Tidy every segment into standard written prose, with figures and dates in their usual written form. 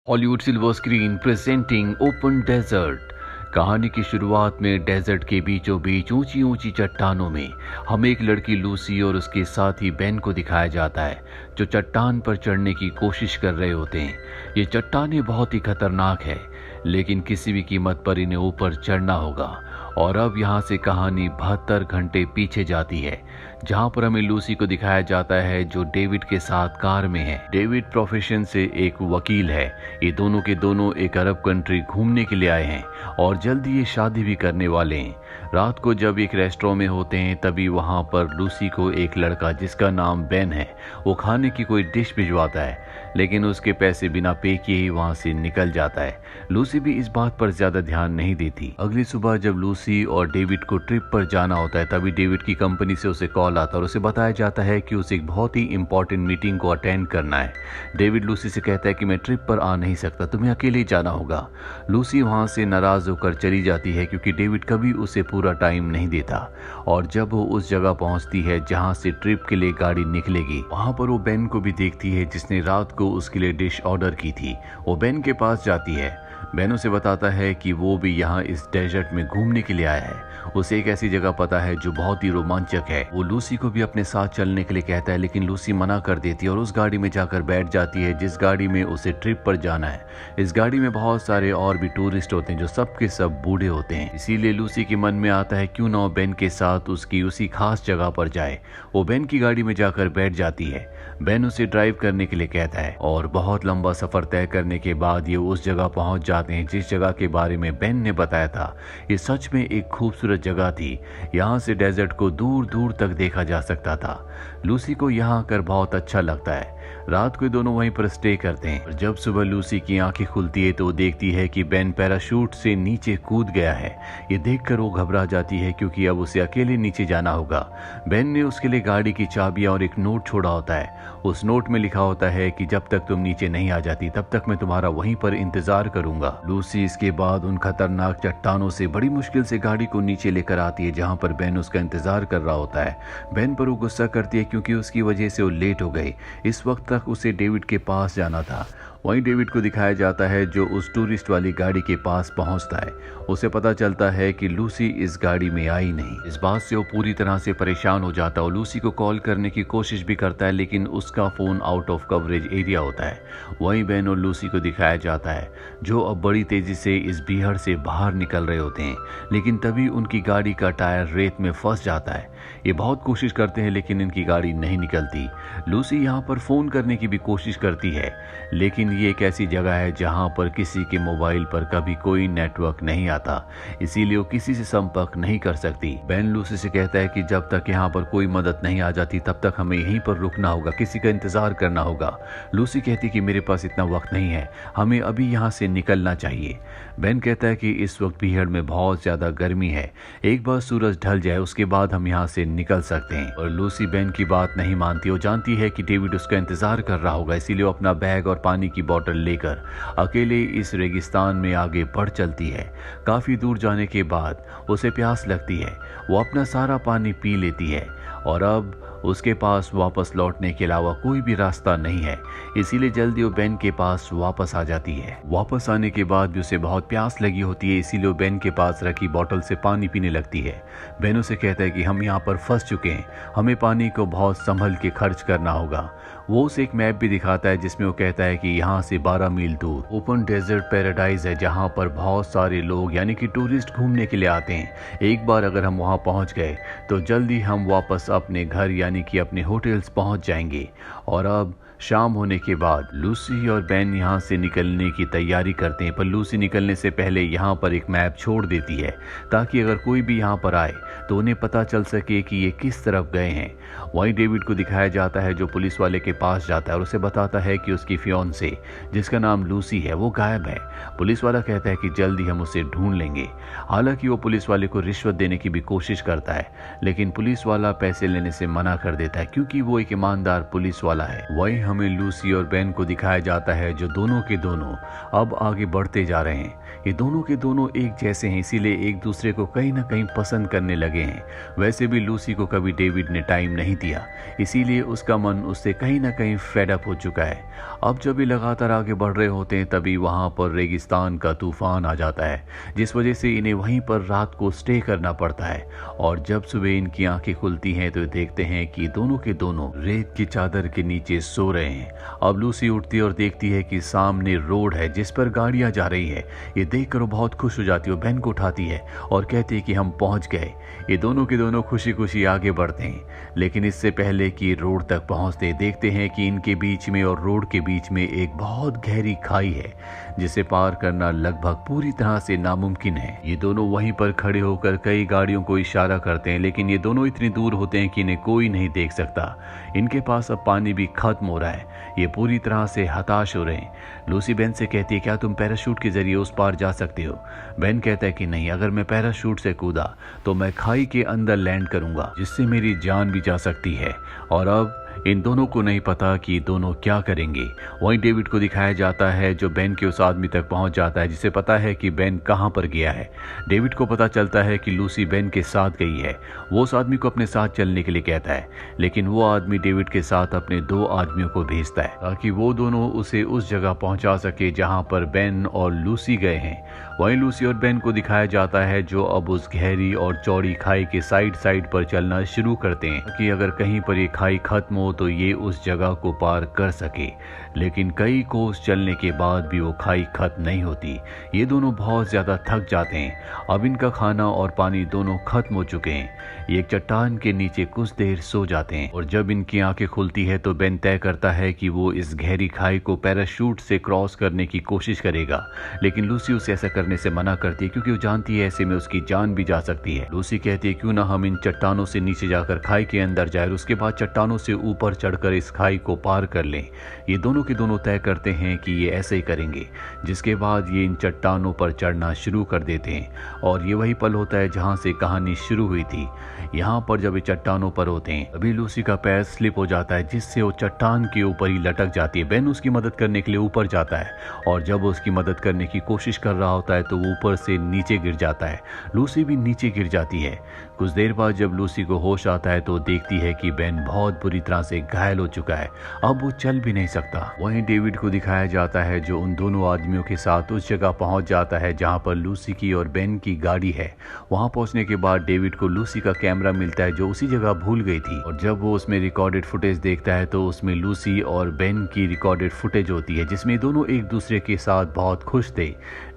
Hollywood silver screen presenting open desert. कहानी की शुरुआत में डेजर्ट के बीचों बीच ऊंची ऊंची चट्टानों में हमें एक लड़की लूसी और उसके साथी बेन को दिखाया जाता है, जो चट्टान पर चढ़ने की कोशिश कर रहे होते हैं। ये चट्टानें बहुत ही खतरनाक है, लेकिन किसी भी कीमत पर इन्हें ऊपर चढ़ना होगा। और अब यहाँ से कहानी 72 घंटे पीछे जाती है, जहाँ पर हमें लूसी को दिखाया जाता है, जो डेविड के साथ कार में है। डेविड प्रोफेशन से एक वकील है। ये दोनों के दोनों एक अरब कंट्री घूमने के लिए आए हैं और जल्दी ये शादी भी करने वाले हैं। रात को जब एक रेस्टोरेंट में होते हैं, तभी वहाँ पर लूसी को एक लड़का जिसका नाम बेन है, वो खाने की कोई डिश भिजवाता है, लेकिन उसके पैसे बिना पे किए ही वहाँ से निकल जाता है। लूसी भी इस बात पर ज्यादा ध्यान नहीं देती। अगली सुबह जब लूसी और डेविड को ट्रिप पर जाना होता है, तभी डेविड की कंपनी से उसे कॉल आता है और उसे बताया जाता है कि उसे एक बहुत ही इंपॉर्टेंट मीटिंग को अटेंड करना है। डेविड लूसी से कहता है कि मैं ट्रिप पर आ नहीं सकता, तुम्हें अकेले जाना होगा। लूसी वहाँ से नाराज होकर चली जाती है, क्योंकि डेविड कभी उसे पूरा टाइम नहीं देता। और जब वो उस जगह पहुंचती है जहां से ट्रिप के लिए गाड़ी निकलेगी, वहां पर वो बेन को भी देखती है, जिसने रात को उसके लिए डिश ऑर्डर की थी। वो बेन के पास जाती है। बेन उसे बताता है कि वो भी यहाँ इस डेजर्ट में घूमने के लिए आया है। उसे एक ऐसी जगह पता है जो बहुत ही रोमांचक है। वो लूसी को भी अपने साथ चलने के लिए कहता है, लेकिन लूसी मना कर देती है और उस गाड़ी में जाकर बैठ जाती है जिस गाड़ी में उसे ट्रिप पर जाना है। इस गाड़ी में बहुत सारे और भी टूरिस्ट होते हैं, जो सब के सब बूढ़े होते हैं। इसीलिए लूसी के मन में आता है क्यों ना बेन के साथ उसकी उसी खास जगह पर जाए। वो बेन की गाड़ी में जाकर बैठ जाती है। बेन उसे ड्राइव करने के लिए कहता है और बहुत लंबा सफर तय करने के बाद ये उस जगह पहुंच जाते हैं जिस जगह के बारे में बेन ने बताया था। ये सच में एक खूबसूरत जगह थी। यहाँ से डेजर्ट को दूर दूर तक देखा जा सकता था। लूसी को यहाँ आकर बहुत अच्छा लगता है। रात को दोनों वहीं पर स्टे करते हैं और जब सुबह लूसी की आंखें खुलती है तो वो देखती है कि बेन पैराशूट से नीचे कूद गया है। ये देखकर वो घबरा जाती है, क्योंकि अब उसे अकेले नीचे जाना होगा। बेन ने उसके लिए गाड़ी की चाबियां और एक नोट छोड़ा होता है। उस नोट में लिखा होता है कि जब तक तुम नीचे नहीं आ जाती, तब तक मैं तुम्हारा वहीं पर इंतजार करूंगा। लूसी इसके बाद उन खतरनाक चट्टानों से बड़ी मुश्किल से गाड़ी को नीचे लेकर आती है, जहां पर बेन उसका इंतजार कर रहा होता है। बेन पर वो गुस्सा करती है, क्योंकि उसकी वजह से वो लेट हो गई। इस वक्त तक उसे डेविड के पास जाना था। वहीं डेविड को दिखाया जाता है, जो उस टूरिस्ट वाली गाड़ी के पास पहुंचता है। उसे पता चलता है कि लूसी इस गाड़ी में आई नहीं। इस बात से वो पूरी तरह से परेशान हो जाता है और लूसी को कॉल करने की कोशिश भी करता है, लेकिन उसका phone out of coverage area होता है। वहीं बेन और लूसी को दिखाया जाता है, जो अब बड़ी तेजी से इस बीहड़ से बाहर निकल रहे होते हैं, लेकिन तभी उनकी गाड़ी का टायर रेत में फंस जाता है। ये बहुत कोशिश करते हैं, लेकिन इनकी गाड़ी नहीं निकलती। लूसी यहाँ पर फोन करने की भी कोशिश करती है, लेकिन ये एक ऐसी जगह है जहाँ पर किसी के मोबाइल पर कभी कोई नेटवर्क नहीं आता, इसीलिए वो किसी से संपर्क नहीं कर सकती। बेन लूसी से कहता है कि जब तक यहाँ पर कोई मदद नहीं आ जाती, तब तक हमें यहीं पर रुकना होगा, किसी का इंतजार करना होगा। लूसी कहती कि मेरे पास इतना वक्त नहीं है, हमें अभी यहाँ से निकलना चाहिए। बेन कहता है कि इस वक्त भीड़ में बहुत ज्यादा गर्मी है, एक बार सूरज ढल जाए उसके बाद हम यहाँ से निकल सकते हैं। और लूसी बेन की बात नहीं मानती। वो जानती है कि डेविड उसका इंतजार कर रहा होगा, इसीलिए वो अपना बैग और पानी की बोतल लेकर अकेले इस रेगिस्तान में आगे बढ़ चलती है। काफी दूर जाने के बाद उसे प्यास लगती है। वो अपना सारा पानी पी लेती है और अब उसके पास वापस लौटने के अलावा कोई भी रास्ता नहीं है, इसीलिए जल्दी वो बेन के पास वापस आ जाती है। वापस आने के बाद भी उसे बहुत प्यास लगी होती है, इसीलिए वो बेन के पास रखी बोतल से पानी पीने लगती है। बेन उसे कहता है कि हम यहाँ पर फंस चुके हैं, हमें पानी को बहुत संभल के खर्च करना होगा। वो उसे एक मैप भी दिखाता है, जिसमें वो कहता है कि यहाँ से 12 मील दूर ओपन डेजर्ट पैराडाइज है, जहाँ पर बहुत सारे लोग यानी कि टूरिस्ट घूमने के लिए आते हैं। एक बार अगर हम वहाँ पहुँच गए तो जल्दी हम वापस अपने घर यानी कि अपने होटल्स पहुँच जाएंगे। और अब शाम होने के बाद लूसी और बेन यहाँ से निकलने की तैयारी करते हैं, पर लूसी निकलने से पहले यहाँ पर एक मैप छोड़ देती है, ताकि अगर कोई भी यहाँ पर आए तो उन्हें पता चल सके कि ये किस तरफ गए हैं। वहीं डेविड को दिखाया जाता है, जो पुलिस वाले के पास जाता है और उसे बताता है कि उसकी फियोंसे, जिसका नाम लूसी है, वो गायब है। पुलिस वाला कहता है कि जल्दी हम उसे ढूंढ लेंगे। हालांकि वो पुलिस वाले को रिश्वत देने की भी कोशिश करता है, लेकिन पुलिस वाला पैसे लेने से मना कर देता है, क्योंकि वो एक ईमानदार पुलिस वाला है। वहीं हमें लूसी और बेन को दिखाया जाता है, जो दोनों के दोनों अब आगे बढ़ते जा रहे हैं। ये दोनों के दोनों एक जैसे हैं, इसीलिए एक दूसरे को कहीं ना कहीं पसंद करने लगे हैं। वैसे भी लूसी को कभी डेविड ने टाइम नहीं नहीं दिया, इसीलिए उसका मन उससे कहीं ना कहीं फेड अप हो चुका है। अब जब ये लगातार आगे बढ़ रहे होते हैं तभी वहाँ पर रेगिस्तान का तूफान आ जाता है, जिस वजह से इन्हें वहीं पर रात को स्टे करना पड़ता है। और जब सुबह इनकी आंखें खुलती हैं तो देखते हैं कि दोनों के दोनों रेत की चादर के नीचे सो रहे हैं। अब लूसी उठती है और देखती है कि सामने रोड है जिस पर गाड़ियां जा रही है। ये देखकर वो बहुत खुश हो जाती है, वो बेन को उठाती है और कहती है कि हम पहुंच गए। ये दोनों के दोनों खुशी खुशी आगे बढ़ते हैं, लेकिन इससे पहले कि रोड तक पहुंचते देखते हैं कि इनके बीच में और रोड के बीच में एक बहुत गहरी खाई है जिसे पार करना लगभग पूरी तरह से नामुमकिन है। ये दोनों वहीं पर खड़े होकर कई गाड़ियों को इशारा करते हैं, लेकिन ये दोनों इतनी दूर होते हैं कि इन्हें कोई नहीं देख सकता। इनके पास अब पानी भी खत्म हो रहा है, ये पूरी तरह से हताश हो रहे हैं। लूसी बेन से कहती है, क्या तुम पैराशूट के जरिए उस पार जा सकते हो? बेन कहता है कि नहीं, अगर मैं पैराशूट से कूदा तो मैं खाई के अंदर लैंड करूंगा, जिससे मेरी जान भी जा सकती है। और अब इन दोनों को नहीं पता कि दोनों क्या करेंगे। वहीं डेविड को दिखाया जाता है जो बेन के उस आदमी तक पहुंच जाता है जिसे पता है कि बेन कहां पर गया है। डेविड को पता चलता है कि लूसी बेन के साथ गई है। वो उस आदमी को अपने साथ चलने के लिए कहता है, लेकिन वो आदमी डेविड के साथ अपने 2 आदमियों को भेजता है ताकि वो दोनों उसे उस जगह पहुंचा सके जहां पर बेन और लूसी गए हैं। वहीं लूसी और बेन को दिखाया जाता है जो अब उस गहरी और चौड़ी खाई के साइड पर चलना शुरू करते हैं कि अगर कहीं पर ये खाई खत्म हो तो ये उस जगह को पार कर सके। लेकिन कई कोस चलने के बाद भी वो खाई खत्म नहीं होती। ये दोनों बहुत ज्यादा थक जाते हैं। अब इनका खाना और पानी दोनों खत्म हो चुके हैं। ये एक चट्टान के नीचे कुछ देर सो जाते हैं और जब इनकी आंखें खुलती है तो बेन तय करता है कि वो इस गहरी खाई को पैराशूट से क्रॉस करने की कोशिश करेगा, लेकिन लूसी उसे ऐसा करने से मना करती है क्योंकि वो जानती है ऐसे में उसकी जान भी जा सकती है। लूसी कहती है, क्यों ना हम इन चट्टानों से नीचे जाकर खाई के अंदर जाए और उसके बाद चट्टानों से ऊपर चढ़कर इस खाई को पार कर लें। ये दोनों के दोनों तय करते हैं कि ये ऐसे ही करेंगे, जिसके बाद ये इन चट्टानों पर चढ़ना शुरू कर देते हैं। और ये वही पल होता है जहां से कहानी शुरू हुई थी। यहाँ पर जब ये चट्टानों पर होते हैं तभी लूसी का पैर स्लिप हो जाता है जिससे वो चट्टान के ऊपर ही लटक जाती है। बेन उसकी मदद करने के लिए ऊपर जाता है और जब वो उसकी मदद करने की कोशिश कर रहा होता है तो वो ऊपर से नीचे गिर जाता है। लूसी भी नीचे गिर जाती है। कुछ देर बाद जब लूसी को होश आता है तो देखती है कि बेन बहुत बुरी तरह से घायल हो चुका है, अब वो चल भी नहीं सकता। वहीं डेविड को दिखाया जाता है जो उन दोनों आदमियों के साथ उस जगह पहुंच जाता है जहां पर लूसी की और बेन की गाड़ी है। वहां पहुंचने के बाद डेविड को लूसी का कैमरा मिलता है जो उसी जगह भूल गई थी और जब वो उसमें रिकॉर्डेड फुटेज देखता है तो उसमें लूसी और बेन की रिकॉर्डेड फुटेज होती है जिसमें दोनों एक दूसरे के साथ बहुत खुश थे।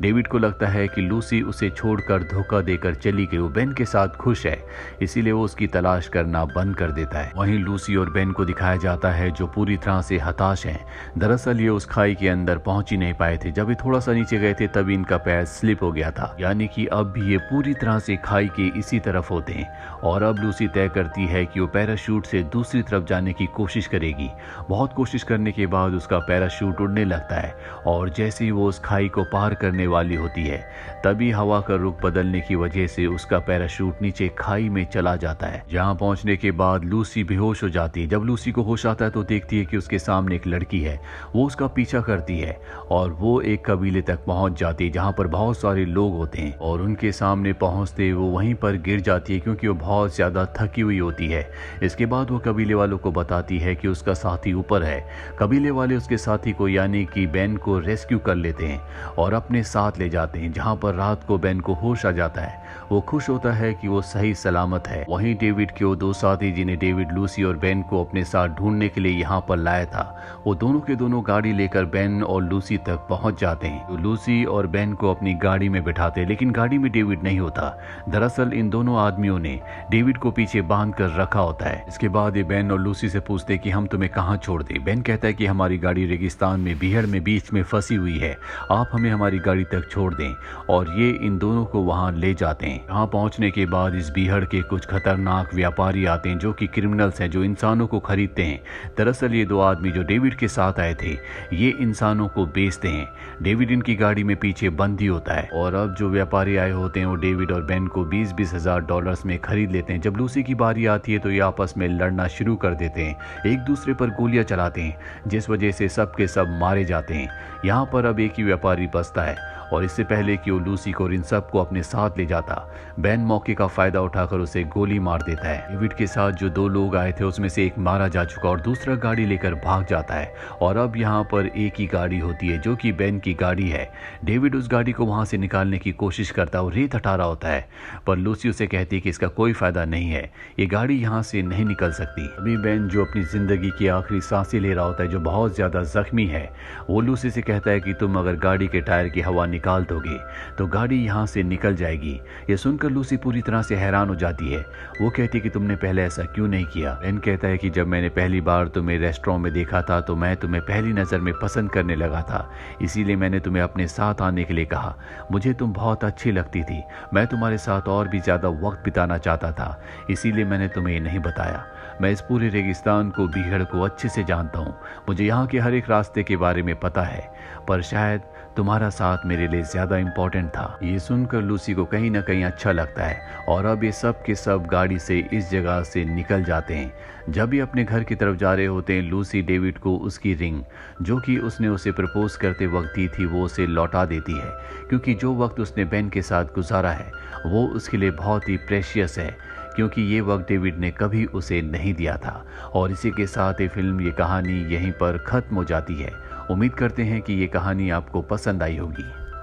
डेविड को लगता है कि लूसी उसे छोड़कर धोखा देकर चली गई, वो बेन के साथ खुश है, इसीलिए वो उसकी तलाश करना बंद कर देता है। वहीं लूसी और बेन को दिखाया जाता है जो पूरी तरह से हताश हैं। दरअसल ये उस खाई के अंदर पहुंच ही नहीं पाए थे। जब ये थोड़ा सा नीचे गए थे तभी इनका पैर स्लिप हो गया था, यानी कि अब भी ये पूरी तरह से खाई के इसी तरफ होते हैं। और अब लूसी तय करती है कि वो पैराशूट से दूसरी तरफ जाने की कोशिश करेगी। बहुत कोशिश करने के बाद उसका पैराशूट उड़ने लगता है और जैसे ही वो उस खाई को पार करने वाली होती है तभी हवा का रुख बदलने की वजह से उसका पैराशूट नीचे खाई में चला जाता है। जहां पहुंचने के बाद लूसी बेहोश हो जाती है। जब लूसी को होश आता है तो देखती है कि उसके सामने एक लड़की है, वो उसका पीछा करती है और वो एक कबीले तक पहुंच जाती है जहां पर बहुत सारे लोग होते हैं और उनके सामने पहुंचते वो वहीं पर गिर जाती है क्योंकि वो बहुत ज्यादा थकी हुई होती है। इसके बाद वो कबीले वालों को बताती है कि उसका साथी ऊपर है। कबीले वाले उसके साथी को यानी कि बेन को रेस्क्यू कर लेते हैं और अपने साथ ले जाते हैं जहां पर रात को बेन को होश आ जाता है। वो खुश होता है कि वो सही सलामत है। वहीं डेविड के वो 2 साथी जिन्हें डेविड लूसी और बेन को अपने साथ ढूंढने के लिए यहाँ पर लाया था, वो दोनों के दोनों गाड़ी लेकर बेन और लूसी तक पहुंच जाते हैं। तो लूसी और बेन को अपनी गाड़ी में बिठाते हैं, लेकिन गाड़ी में डेविड नहीं होता। दरअसल इन दोनों आदमियों ने डेविड को पीछे बांध कर रखा होता है। इसके बाद ये बेन और लूसी से पूछते कि हम तुम्हें कहाँ छोड़ दें। बेन कहता है कि हमारी गाड़ी रेगिस्तान में बीहड़ में बीच में फंसी हुई है, आप हमें हमारी गाड़ी तक छोड़ दें। और ये इन दोनों को वहां ले जाते हैं। यहाँ पहुंचने के बाद इस बीहड़ के कुछ खतरनाक व्यापारी आते हैं जो कि क्रिमिनल्स हैं, जो इंसानों को खरीदते हैं। दरअसल ये दो आदमी जो डेविड के साथ आए थे, ये इंसानों को बेचते हैं। डेविड इनकी गाड़ी में पीछे बंदी होता है और अब जो व्यापारी आए होते हैं वो डेविड और बेन को 20-20 हजार डॉलर्स में खरीद लेते हैं। जब लूसी की बारी आती है तो ये आपस में लड़ना शुरू कर देते हैं, एक दूसरे पर गोलियां चलाते हैं, जिस वजह से सब के सब मारे जाते हैं। यहाँ पर अब एक ही व्यापारी बचता है और इससे पहले कि वो लूसी को और इन सब को अपने साथ ले जाता, बेन मौके का फायदा उठाकर उसे गोली मार देता है। डेविड के साथ जो दो लोग आए थे उसमें से एक मारा जा चुका और दूसरा गाड़ी लेकर भाग जाता है और अब यहाँ पर एक ही गाड़ी होती है जो कि बेन की गाड़ी है। डेविड उस गाड़ी को वहां से निकालने की कोशिश करता है और रेत हटा रहा होता है, पर लूसी उसे कहती है कि इसका कोई फायदा नहीं है, ये गाड़ी यहाँ से नहीं निकल सकती। अभी बेन जो अपनी जिंदगी की आखिरी सांसें ले रहा होता है, जो बहुत ज्यादा जख्मी है, वो लूसी से कहता है कि तुम अगर गाड़ी के टायर की हवा निकाल दोगे तो गाड़ी यहाँ से निकल जाएगी। ये सुनकर लूसी पूरी तरह से हैरान हो जाती है। वो कहती है कि तुमने पहले ऐसा क्यों नहीं किया। बेन कहता है कि जब मैंने पहली बार तुम्हें रेस्टोरेंट में देखा था तो मैं तुम्हें पहली नज़र में पसंद करने लगा था, इसीलिए मैंने तुम्हें अपने साथ आने के लिए कहा। मुझे तुम बहुत अच्छी लगती थी, मैं तुम्हारे साथ और भी ज़्यादा वक्त बिताना चाहता था, इसीलिए मैंने तुम्हें ये नहीं बताया। मैं इस पूरे रेगिस्तान को, बीहड़ को अच्छे से जानता हूँ, मुझे यहाँ के हर एक रास्ते के बारे में पता है, पर शायद तुम्हारा साथ मेरे लिए ज्यादा इम्पोर्टेंट था। ये सुनकर लूसी को कहीं ना कहीं अच्छा लगता है और अब ये सब के सब गाड़ी से इस जगह से निकल जाते हैं। जब ये अपने घर की तरफ जा रहे होते हैं, लूसी डेविड को उसकी रिंग, जो कि उसने उसे प्रपोज करते वक्त दी थी, वो उसे लौटा देती है, क्योंकि जो वक्त उसने बेन के साथ गुजारा है वो उसके लिए बहुत ही प्रेशियस है, क्योंकि ये वक्त डेविड ने कभी उसे नहीं दिया था। और इसी के साथ ये फिल्म, ये कहानी यहीं पर ख़त्म हो जाती है। उम्मीद करते हैं कि ये कहानी आपको पसंद आई होगी।